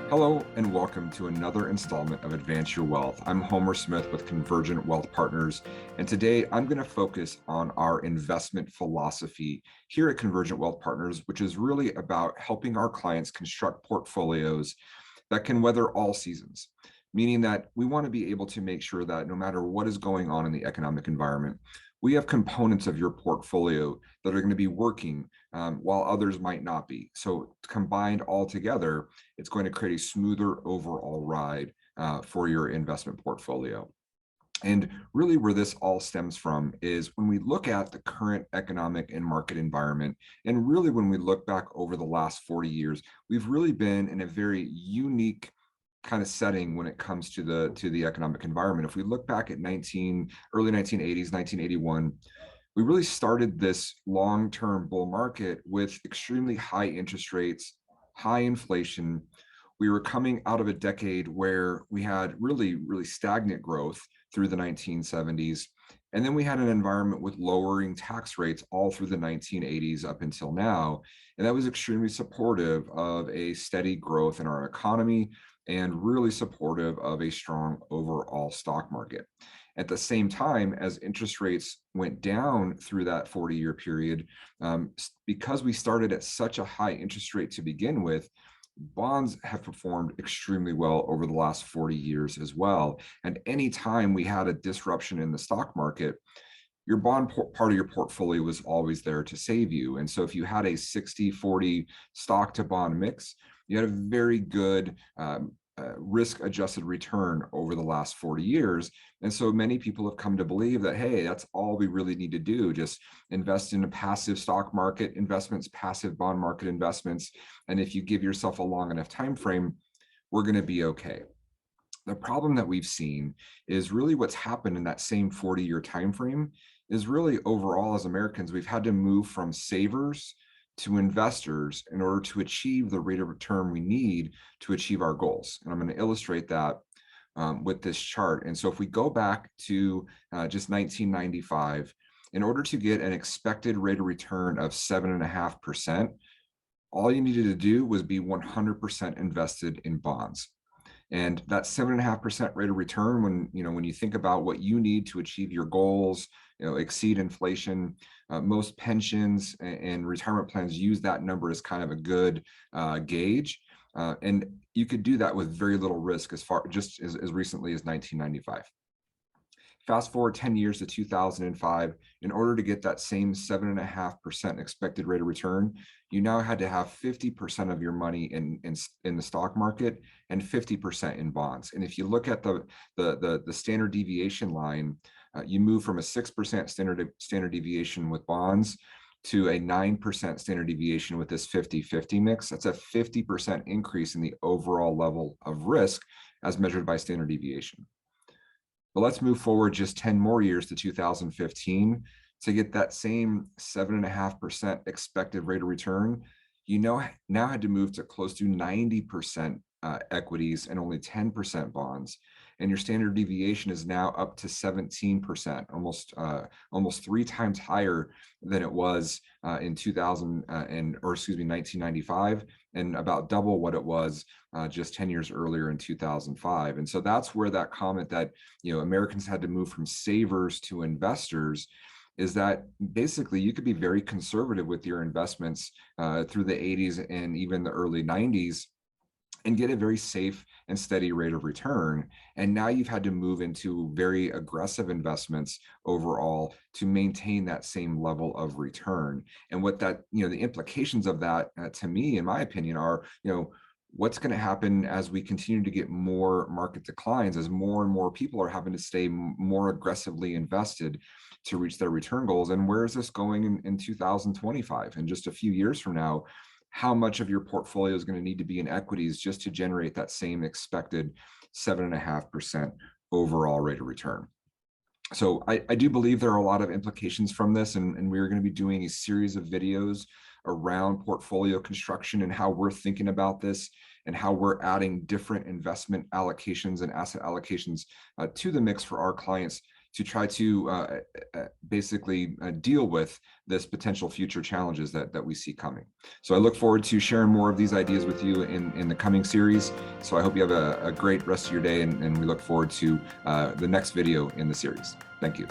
Hello and welcome to another installment of Advance Your Wealth. I'm Homer Smith with Convergent Wealth Partners, and today I'm going to focus on our investment philosophy here at Convergent Wealth Partners, which is really about helping our clients construct portfolios that can weather all seasons, meaning that we want to be able to make sure that no matter what is going on in the economic environment, we have components of your portfolio that are going to be working while others might not be. So combined all together, it's going to create a smoother overall ride for your investment portfolio. And really where this all stems from is when we look at the current economic and market environment, and really when we look back over the last 40 years, we've really been in a very unique kind of setting when it comes to the economic environment. If we look back at early 1980s, 1981, we really started this long-term bull market with extremely high interest rates, high inflation. We were coming out of a decade where we had really, really stagnant growth through the 1970s. And then we had an environment with lowering tax rates all through the 1980s up until now. And that was extremely supportive of a steady growth in our economy and really supportive of a strong overall stock market. At the same time, as interest rates went down through that 40-year period, because we started at such a high interest rate to begin with, bonds have performed extremely well over the last 40 years as well. And anytime we had a disruption in the stock market, your bond part of your portfolio was always there to save you. And so if you had a 60-40 stock to bond mix, you had a very good risk-adjusted return over the last 40 years. And so many people have come to believe that, hey, that's all we really need to do. Just invest in a passive stock market investments, passive bond market investments. And if you give yourself a long enough time frame, we're going to be okay. The problem that we've seen is really what's happened in that same 40-year time frame is really overall as Americans, we've had to move from savers to investors in order to achieve the rate of return we need to achieve our goals. And I'm going to illustrate that with this chart. And so if we go back to just 1995, in order to get an expected rate of return of 7.5%, all you needed to do was be 100% invested in bonds. And that 7.5% rate of return, when you think about what you need to achieve your goals, exceed inflation, most pensions and retirement plans use that number as kind of a good gauge. And you could do that with very little risk as recently as 1995. Fast forward 10 years to 2005, in order to get that same 7.5% expected rate of return, you now had to have 50% of your money in the stock market and 50% in bonds. And if you look at the standard deviation line, you move from a 6% standard deviation with bonds to a 9% standard deviation with this 50-50 mix. That's a 50% increase in the overall level of risk as measured by standard deviation. But let's move forward just 10 more years to 2015 to get that same 7.5% expected rate of return. You now had to move to close to 90% equities and only 10% bonds. And your standard deviation is now up to 17%, almost 3 times higher than it was in 1995, and about double what it was just 10 years earlier in 2005. And so that's where that comment that Americans had to move from savers to investors is that basically you could be very conservative with your investments through the 80s and even the early 90s and get a very safe and steady rate of return. And now you've had to move into very aggressive investments overall to maintain that same level of return. And what that, the implications of that to me, in my opinion, are, what's going to happen as we continue to get more market declines, as more and more people are having to stay more aggressively invested to reach their return goals. And where is this going in 2025? And just a few years from now, how much of your portfolio is going to need to be in equities just to generate that same expected 7.5% overall rate of return? So I do believe there are a lot of implications from this, and we're going to be doing a series of videos around portfolio construction and how we're thinking about this and how we're adding different investment allocations and asset allocations to the mix for our clients to try to basically deal with this potential future challenges that we see coming. So I look forward to sharing more of these ideas with you in the coming series. So I hope you have a great rest of your day, and we look forward to the next video in the series. Thank you.